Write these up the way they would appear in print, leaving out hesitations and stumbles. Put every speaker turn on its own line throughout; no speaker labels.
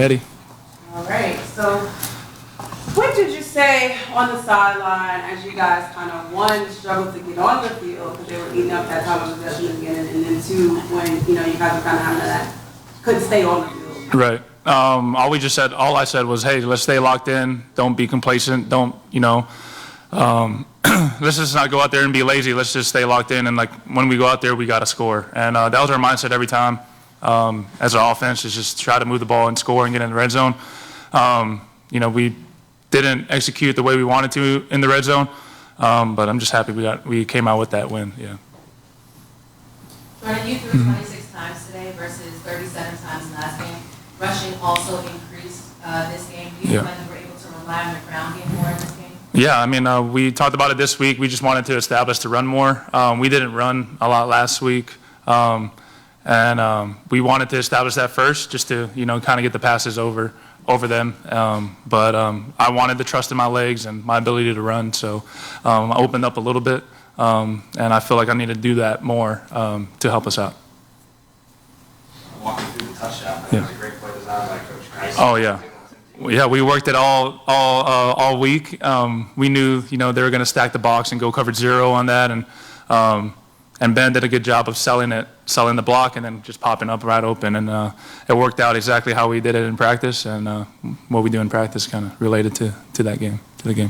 ready.
All right. So, what did you say on the sideline as you guys kind of, one, struggled to get on the field because they were eating up that time of possession in the beginning, and then two, when you guys were kind of having that, couldn't stay on the field?
Right. All I said was, hey, let's stay locked in. Don't be complacent. Don't, let's just not go out there and be lazy. Let's just stay locked in. And like when we go out there, we got to score. And that was our mindset every time. As our offense is just try to move the ball and score and get in the red zone. We didn't execute the way we wanted to in the red zone, but I'm just happy we came out with that win. Yeah.
Jordan, you threw 26 times today versus 37 times last game. Rushing also increased this game. Do you feel like you were able to rely on the ground game more in this game?
Yeah, I mean, we talked about it this week. We just wanted to establish to run more. We didn't run a lot last week. And we wanted to establish that first, just to kind of get the passes over them. But I wanted the trust in my legs and my ability to run, so I opened up a little bit, and I feel like I need to do that more to help us out.
Walking through the touchdown, that was a great play design by Coach Price.
Oh yeah. Yeah, we worked it all week. We knew they were going to stack the box and go coverage 0 on that, and Ben did a good job of selling the block and then just popping up right open. And it worked out exactly how we did it in practice, and what we do in practice kind of related to the game.
Tell me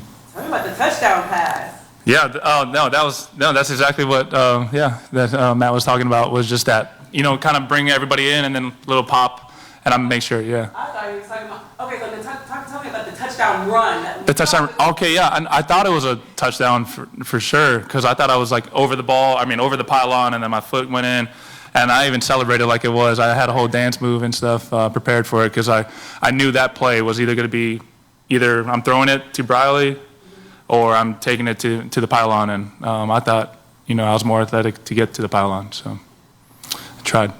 about the touchdown pass.
Yeah, that's exactly what Matt was talking about, was just that, kind of bring everybody in and then a little pop, and I'm make sure, yeah.
I thought you were talking about, okay, so tell me about the touchdown run.
The touchdown, okay, yeah, and I thought it was a touchdown for sure, because I thought I was like over the over the pylon, and then my foot went in, and I even celebrated like it was. I had a whole dance move and stuff prepared for it, because I knew that play was either going to be, either I'm throwing it to Briley, or I'm taking it to the pylon, and I thought, I was more athletic to get to the pylon, so I tried.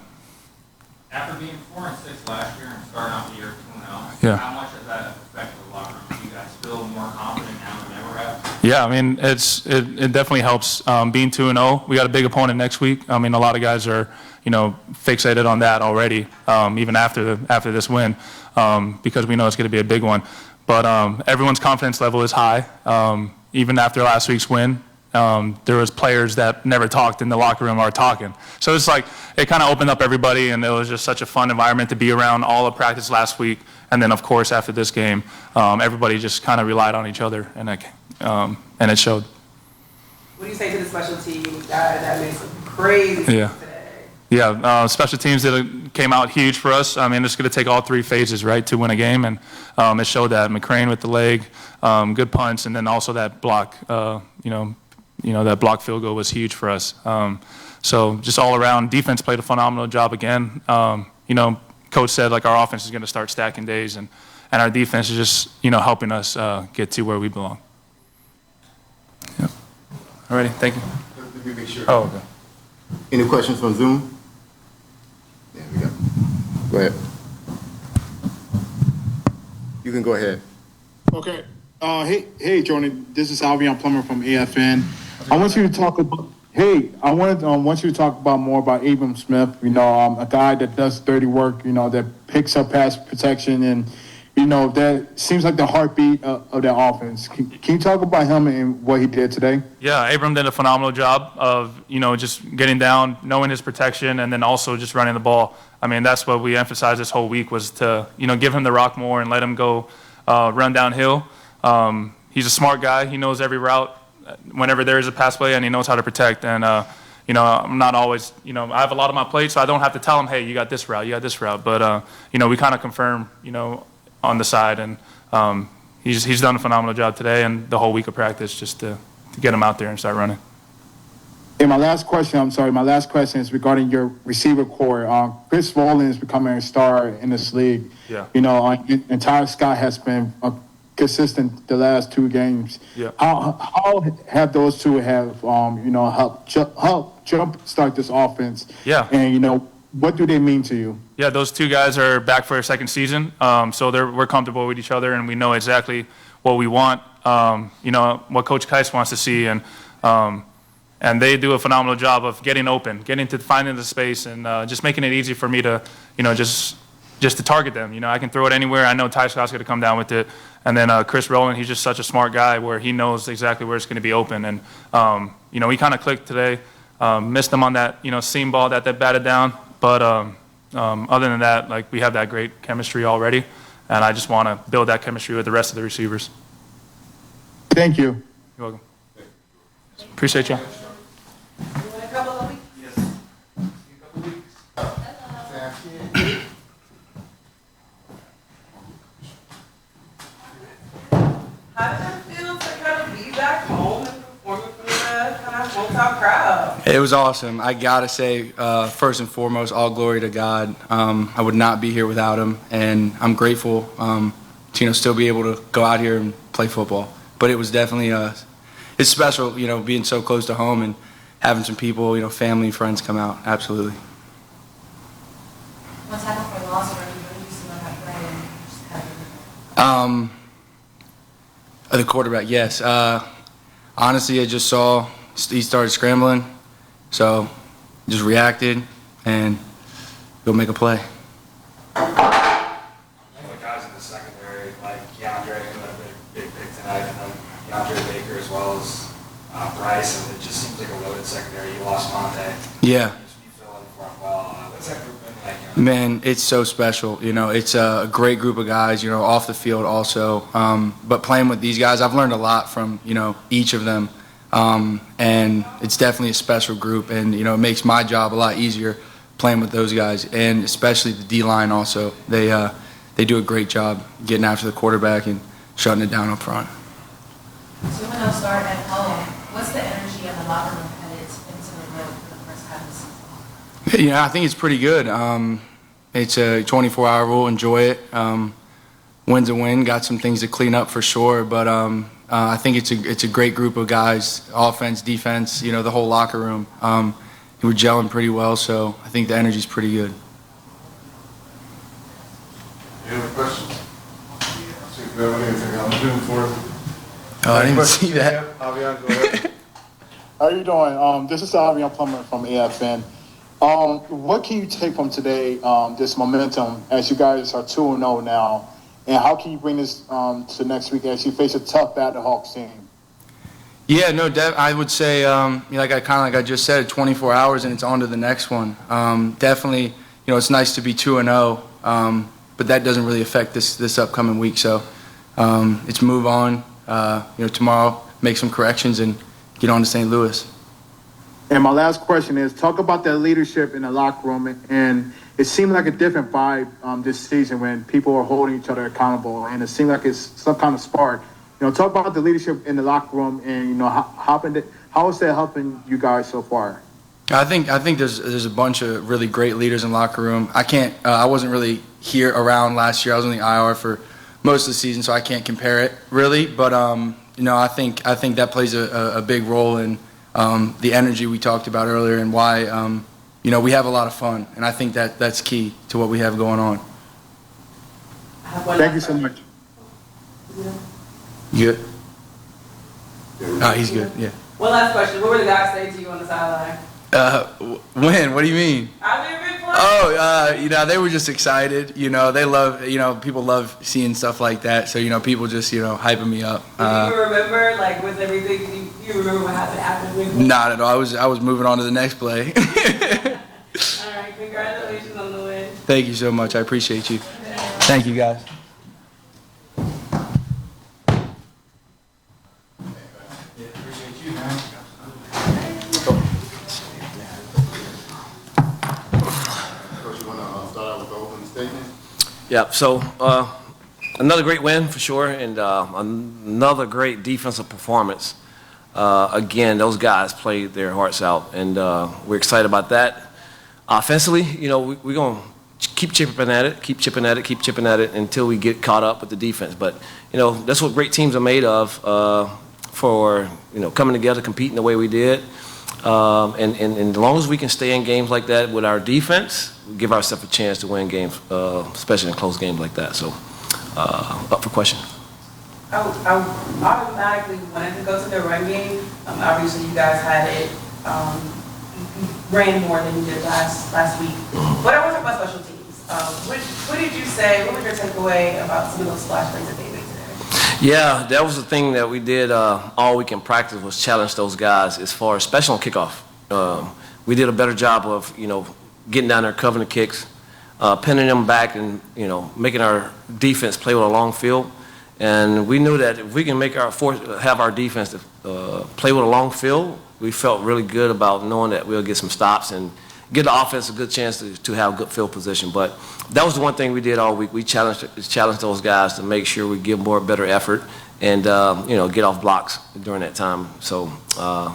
After being 4-6 last year and starting off the year 2-0,
yeah.
How much has that affected the locker room? Do you guys feel more confident now than ever have?
Yeah, I mean, it definitely helps being 2-0. We got a big opponent next week. I mean, a lot of guys are, fixated on that already, even after this win, because we know it's going to be a big one. But everyone's confidence level is high. Even after last week's win, there was players that never talked in the locker room are talking. So it's like it kind of opened up everybody, and it was just such a fun environment to be around all of practice last week. And then, of course, after this game, everybody just kind of relied on each other, and it showed.
What do you say to the special team guy that made some crazy today?
Yeah, special teams came out huge for us. I mean, it's going to take all 3 phases, right, to win a game, and it showed that. McCrane with the leg, good punts, and then also that block, that block field goal was huge for us. So just all around, defense played a phenomenal job again. Coach said like our offense is going to start stacking days, and our defense is just helping us get to where we belong. Yeah. All righty, thank you.
Let me make sure.
Oh, okay.
Any questions from Zoom? Yeah, we go. Go ahead. You can go ahead.
Okay. Hey, Jordan. This is Alvion Plummer from AFN. I want you to talk about. I want you to talk about more about Abram Smith. A guy that does dirty work. That picks up pass protection, and that seems like the heartbeat of that offense. Can you talk about him and what he did today?
Yeah, Abram did a phenomenal job of just getting down, knowing his protection, and then also just running the ball. I mean, that's what we emphasized this whole week, was to give him the rock more and let him go run downhill. He's a smart guy. He knows every route whenever there is a pass play, and he knows how to protect. And I'm not always, I have a lot on my plate, so I don't have to tell him, hey, you got this route, But we kind of confirm, on the side, and he's done a phenomenal job today and the whole week of practice, just to get him out there and start running.
And my last question is regarding your receiver core. Chris Rowland is becoming a star in this league.
Yeah.
And Tyler Scott has been consistent the last 2 games.
Yeah.
How have those two helped jump start this offense?
Yeah.
And what do they mean to you?
Yeah, those 2 guys are back for a second season, so we're comfortable with each other, and we know exactly what we want. What Coach Keiss wants to see, and they do a phenomenal job of getting open, finding the space, and just making it easy for me to just just to target them. I can throw it anywhere. I know Ty Scott's going to come down with it. And then Chris Rowland, he's just such a smart guy where he knows exactly where it's going to be open. And, we kind of clicked today. Missed him on that, seam ball that batted down. But other than that, like, we have that great chemistry already. And I just want to build that chemistry with the rest of the receivers.
Thank you.
You're welcome. Appreciate you.
You want a couple of weeks?
Yes. A couple weeks.
How did it feel to kind of be back home and performing for the kind of hometown crowd?
It was awesome. I gotta say, first and foremost, all glory to God. I would not be here without him, and I'm grateful to still be able to go out here and play football. But it was definitely it's special, being so close to home and having some people, family and friends come out. Absolutely.
What's happened for loss or you see on that play and just kind of
The quarterback, yes. Honestly, I just saw he started scrambling, so just reacted and go make a play.
The guys in the secondary, like Keandre, who had a big pick tonight, and then Keandre Baker as well as Bryce, and it just seems like a loaded secondary. You lost Monte.
Yeah.
You fill in for him well. What's that group been like?
Man, it's so special. It's a great group of guys, off the field also. But playing with these guys, I've learned a lot from, each of them. And it's definitely a special group. And, it makes my job a lot easier playing with those guys. And especially the D-line also. They do a great job getting after the quarterback and shutting it down up front.
So when they'll start at home, what's the energy in the locker room headed into the road for the first half of the season?
I think it's pretty good. It's a 24-hour rule. Enjoy it. Win's a win. Got some things to clean up for sure, but I think it's a great group of guys. Offense, defense, the whole locker room. We're gelling pretty well, so I think the energy's pretty good.
Any other questions? See if you have anything on Zoom for us.
Oh, I didn't see that.
Avian, go ahead.
How you doing? This is Avian Plummer from AFN. What can you take from today, this momentum, as you guys are 2-0 now, and how can you bring this to next week as you face a tough Hawks team?
Yeah, no, I would say, like I just said, 24 hours and it's on to the next one. Definitely, it's nice to be 2-0, but that doesn't really affect this upcoming week. So it's move on. Tomorrow, make some corrections and get on to St. Louis.
And my last question is, talk about that leadership in the locker room. And it seemed like a different vibe this season when people are holding each other accountable. And it seemed like it's some kind of spark. Talk about the leadership in the locker room and, how is that helping you guys so far?
I think there's a bunch of really great leaders in the locker room. I wasn't really here around last year. I was on the IR for most of the season, so I can't compare it really. But, I think that plays a big role in the energy we talked about earlier and why, we have a lot of fun. And I think that's key to what we have going on.
Thank you so much.
You good? He's good, yeah.
One last question. What were the guys saying to you on the sideline?
When? What do you mean?
How many big plays?
Oh, they were just excited. They love, people love seeing stuff like that. So, people just, hyping me up.
Do you remember, was everything, you remember what happened after the big play?
Not at all. I was moving on to the next play.
All right, congratulations on the win.
Thank you so much. I appreciate you. Thank you, guys.
Yeah, so another great win for sure, and another great defensive performance. Again, those guys played their hearts out, and we're excited about that. Offensively, we're going to keep chipping at it until we get caught up with the defense. But, that's what great teams are made of for, coming together, competing the way we did. And as long as we can stay in games like that with our defense, we give ourselves a chance to win games, especially in close games like that. So, up for question.
I automatically wanted to go to the run game. Obviously, you guys had it, ran more than you did last week. But I want to talk about special teams. What did you say? What was your takeaway about some of those splash plays that they made today?
Yeah, that was the thing that we did all week in practice was challenge those guys as far as, especially on kickoff. We did a better job of, getting down there, covering the kicks, pinning them back and, making our defense play with a long field. And we knew that if we can have our defense play with a long field, we felt really good about knowing that we'll get some stops and give the offense a good chance to have good field position. But that was the one thing we did all week. We challenged those guys to make sure we give better effort and, get off blocks during that time. So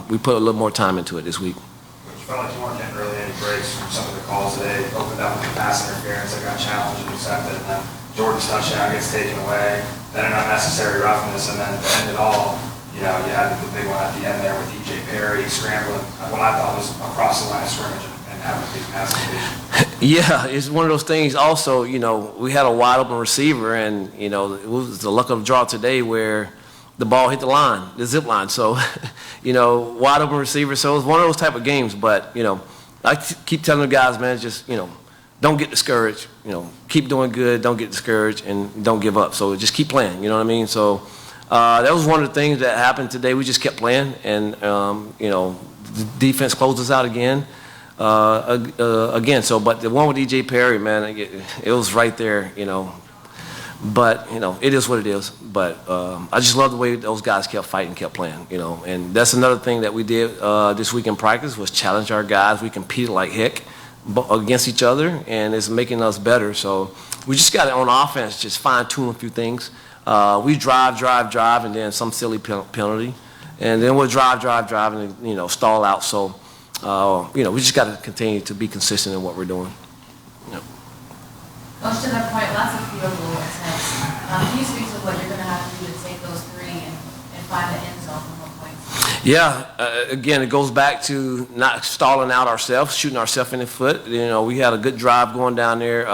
we put a little more time into it this week.
You felt like you weren't getting really any breaks from some of the calls today. Opened up with the pass interference that got challenged and accepted, and then Jordan's touchdown gets taken away, then an unnecessary roughness, and then to end it all, you had the big one at the end there with DJ Perry scrambling what I thought was across the line of scrimmage and having a big pass completion.
Yeah, it's one of those things also, we had a wide open receiver and, it was the luck of the draw today where the ball hit the zip line. So, wide open receiver. So it was one of those type of games. But, I keep telling the guys, man, just, don't get discouraged. Keep doing good, don't get discouraged, and don't give up. So just keep playing, you know what I mean? So that was one of the things that happened today. We just kept playing, and, the defense closed us out again. So, but the one with DJ Perry, man, it was right there, But, it is what it is. But I just love the way those guys kept fighting, kept playing, And that's another thing that we did this week in practice was challenge our guys. We competed like heck against each other, and it's making us better. So we just got to, on offense, just fine-tune a few things. We drive, and then some silly penalty. And then we'll drive, and, stall out. So, we just got to continue to be consistent in what we're doing. Yep.
Coach, to that point, lots of field goal attempts. Can you speak to what you're going to have to do to take those three and find the end zone for more points?
Yeah, again, it goes back to not stalling out ourselves, shooting ourselves in the foot. We had a good drive going down there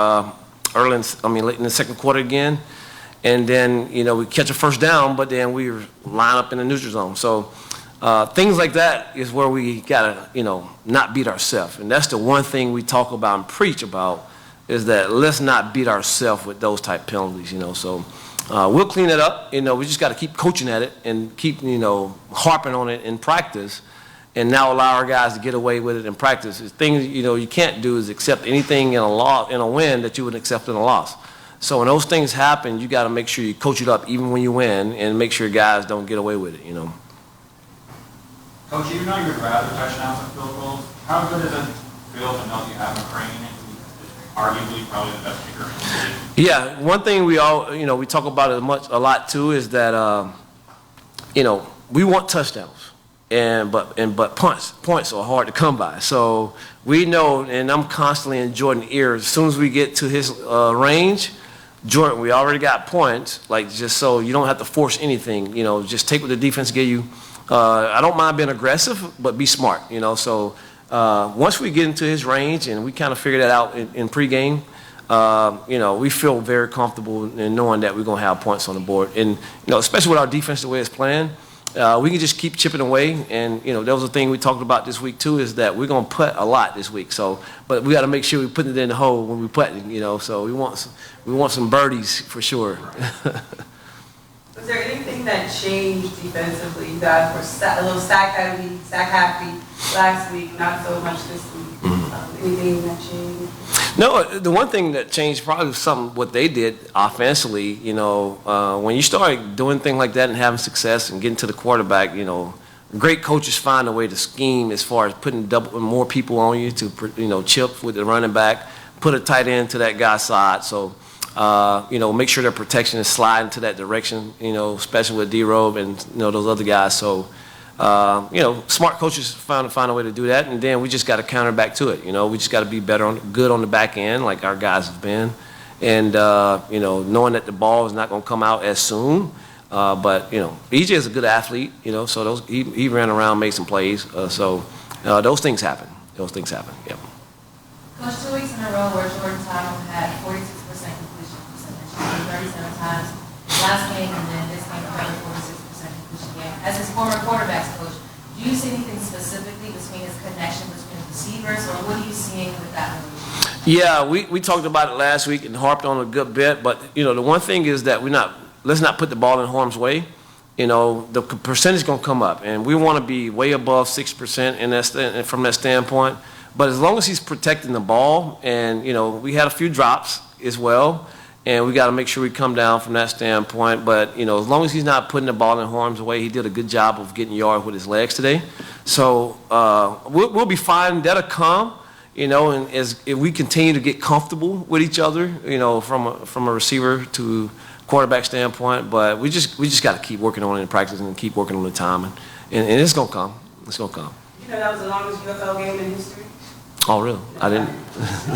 late in the second quarter again. And then, we catch a first down, but then we line up in the neutral zone. So things like that is where we got to, not beat ourselves. And that's the one thing we talk about and preach about is that let's not beat ourselves with those type penalties, So we'll clean it up. We just got to keep coaching at it and keep, harping on it in practice and now allow our guys to get away with it in practice. It's things, you can't do is accept anything in a win that you would accept in a loss. So when those things happen, you got to make sure you coach it up even when you win and make sure guys don't get away with it,
Coach, even though you'd rather touchdowns than field goals, how good does it feel to know you have McCrane, arguably probably the best kicker in the league?
Yeah, one thing we all, we talk about it a lot too is that, we want touchdowns, but points are hard to come by. So we know, and I'm constantly in Jordan's ear. As soon as we get to his range, Jordan, we already got points. Like just so you don't have to force anything. Just take what the defense give you. I don't mind being aggressive, but be smart. So once we get into his range and we kind of figure that out in pregame, we feel very comfortable in knowing that we're gonna have points on the board. And especially with our defense the way it's playing, we can just keep chipping away. And that was the thing we talked about this week too, is that we're gonna putt a lot this week. So, but we got to make sure we put it in the hole when we putting. So we want some birdies for sure.
Was there anything that changed defensively? You guys were a little sack happy last week, not so much this week. Anything that changed?
No, the one thing that changed probably was what they did offensively. When you start doing things like that and having success and getting to the quarterback, great coaches find a way to scheme as far as putting more people on you to, chip with the running back, put a tight end to that guy's side. So, make sure their protection is sliding to that direction, especially with D-Robe and, those other guys. So, smart coaches find a way to do that, and then we just got to counter back to it. We just got to be good on the back end, like our guys have been, and knowing that the ball is not going to come out as soon. But EJ is a good athlete, so he ran around, made some plays. Those things happen. Yep.
Coach, 2 weeks in a row where Jordan Tyler had 46% completion percentage, 37 times last game, and then this game another 46% completion game. As his former quarterbacks coach, do Do you see anything specifically between his connection between the receivers, or what are you seeing with that relationship?
Yeah, we talked about it last week and harped on it a good bit, but the one thing is that let's not put the ball in harm's way. The percentage is going to come up, and we want to be way above 6% from that standpoint. But as long as he's protecting the ball, and we had a few drops as well, and we got to make sure we come down from that standpoint. But as long as he's not putting the ball in harm's way, he did a good job of getting yards with his legs today. So we'll be fine. That'll come. And if we continue to get comfortable with each other, from a receiver to quarterback standpoint, but we just got to keep working on it in practice and keep working on the timing, and it's gonna come. It's gonna come.
That was the longest UFL game in history.
Oh, really? I didn't.
We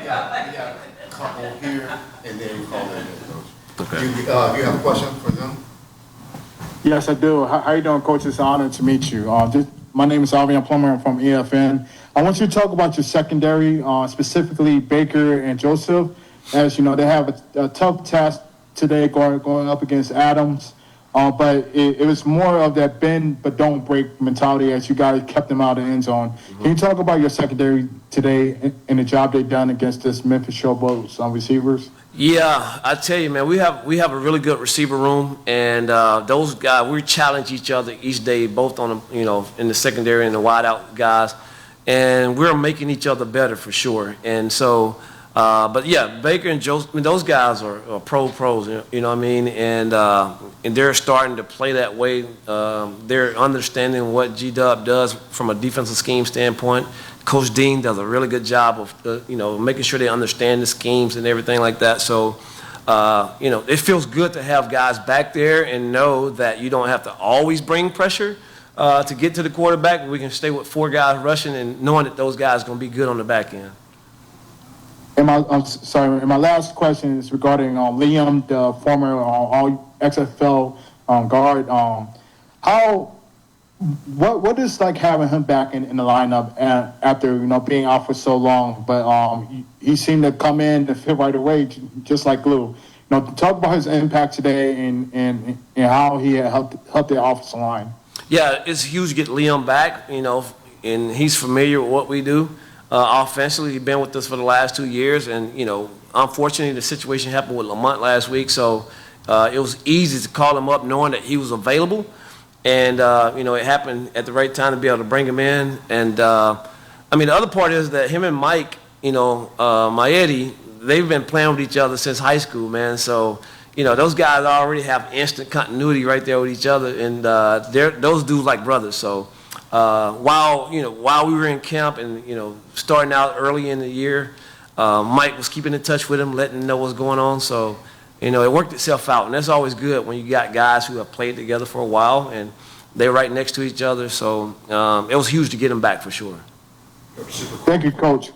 got a couple here, and then we call it in, Coach.
Okay.
You have a question for them?
Yes, I do. How you doing, Coach? It's an honor to meet you. My name is Alvion Plummer. I'm from AFN. I want you to talk about your secondary, specifically Baker and Joseph. As you know, they have a tough task today going up against Adams. But it was more of that bend but don't break mentality as you guys kept them out of the end zone. Mm-hmm. Can you talk about your secondary today and the job they've done against this Memphis Showboats receivers?
Yeah, I tell you, man, we have a really good receiver room, and those guys, we challenge each other each day, both on the, in the secondary and the wideout guys, and we're making each other better for sure. And so, but yeah, Baker and Joseph, those guys are pros, you know what I mean, and they're starting to play that way. They're understanding what G-Dub does from a defensive scheme standpoint. Coach Dean does a really good job of, making sure they understand the schemes and everything like that. So, it feels good to have guys back there and know that you don't have to always bring pressure to get to the quarterback. We can stay with 4 guys rushing and knowing that those guys are going to be good on the back end.
And my last question is regarding Liam, the former All-XFL guard. What is like having him back in the lineup after being out for so long? But he seemed to come in to fit right away, just like glue. Talk about his impact today and how he helped the offensive line.
Yeah, it's huge to get Liam back. And he's familiar with what we do offensively. He's been with us for the last 2 years, and unfortunately the situation happened with Lamont last week, so it was easy to call him up knowing that he was available. And, it happened at the right time to be able to bring him in. And, the other part is that him and Mike, my Eddie, they've been playing with each other since high school, man. So, those guys already have instant continuity right there with each other. And those dudes like brothers. So, while we were in camp and, starting out early in the year, Mike was keeping in touch with him, letting him know what's going on. So, it worked itself out, and that's always good when you got guys who have played together for a while and they're right next to each other. So it was huge to get them back for sure.
Thank you, Coach.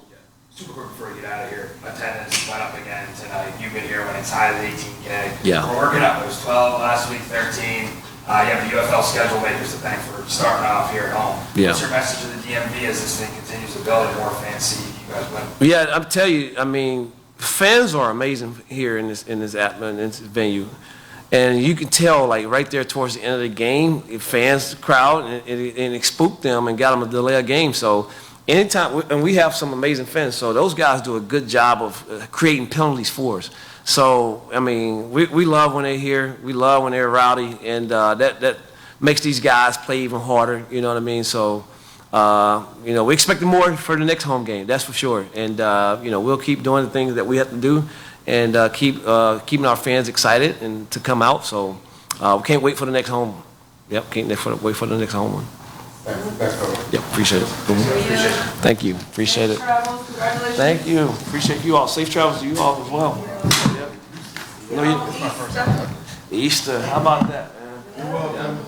Super quick before we get out of here, attendance went up again tonight. You've been here when it's high at 18K.
Yeah.
We're working up. It was 12 last week, 13. You have the UFL schedule makers to thank for starting off here at home.
Yeah.
What's your message to the DMV as this thing continues to build and more fans see you guys win?
Yeah, I'll tell you, fans are amazing here in this venue, and you can tell like right there towards the end of the game, fans crowd and it spooked them and got them to delay a game. So anytime, and we have some amazing fans, so those guys do a good job of creating penalties for us. So we love when they're here, we love when they're rowdy, and that makes these guys play even harder. You know what I mean? So. We expect more for the next home game, that's for sure. And, we'll keep doing the things that we have to do and keeping our fans excited and to come out. So we can't wait for the next home. Yep, can't wait for the next home one.
Thanks, Coach.
Yep, appreciate it. Thank you, appreciate it.
Travels, congratulations.
Thank you, appreciate you all. Safe travels to you all as well. Yep. Easter, how about that, man?
You're welcome.